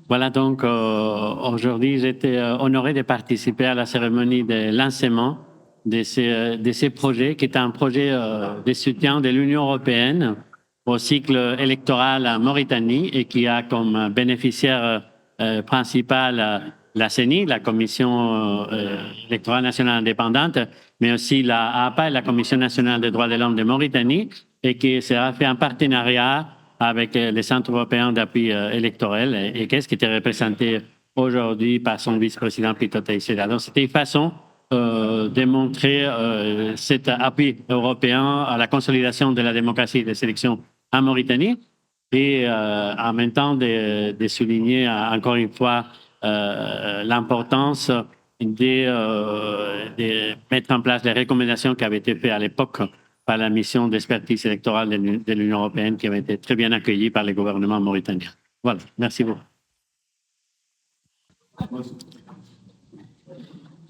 Voilà, donc aujourd'hui, j'étais honoré de participer à la cérémonie de lancement de ces projets, qui est un projet de soutien de l'Union européenne au cycle électoral en Mauritanie et qui a comme bénéficiaire principal la CENI, la Commission électorale nationale indépendante, mais aussi la APA, la Commission nationale des droits de l'homme de Mauritanie, et qui sera fait en partenariat avec les centres européens d'appui électoral et qu'est-ce qui était représenté aujourd'hui par son vice-président Pito Teixeira. Donc, c'était une façon de montrer cet appui européen à la consolidation de la démocratie et des élections en Mauritanie et en même temps de souligner encore une fois l'importance de mettre en place les recommandations qui avaient été faites à l'époque par la mission d'expertise électorale de l'Union européenne qui avait été très bien accueillie par le gouvernement mauritanien. Voilà, merci beaucoup.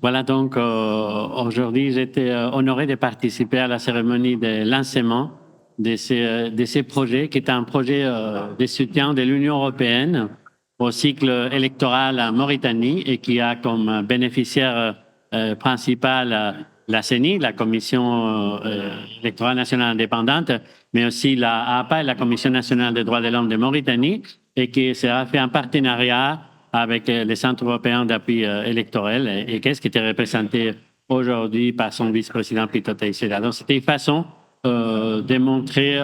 Voilà, donc aujourd'hui, j'étais honoré de participer à la cérémonie de lancement de ces projets, qui est un projet de soutien de l'Union européenne au cycle électoral en Mauritanie et qui a comme bénéficiaire principal la CENI, la Commission électorale nationale indépendante, mais aussi la APA, la Commission nationale des droits de l'homme de Mauritanie, et qui sera fait en partenariat avec les centres européens d'appui électoral et qu'est-ce qui était représenté aujourd'hui par son vice-président Pito Teixeira. Donc, c'était une façon de montrer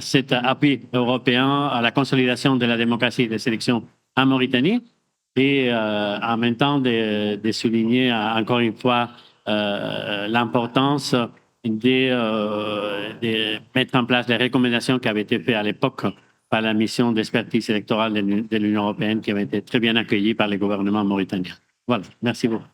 cet appui européen à la consolidation de la démocratie et des élections en Mauritanie et en même temps de souligner encore une fois l'importance de mettre en place les recommandations qui avaient été faites à l'époque par la mission d'expertise électorale de l'Union européenne qui avait été très bien accueillie par le gouvernement mauritanien. Voilà, merci beaucoup.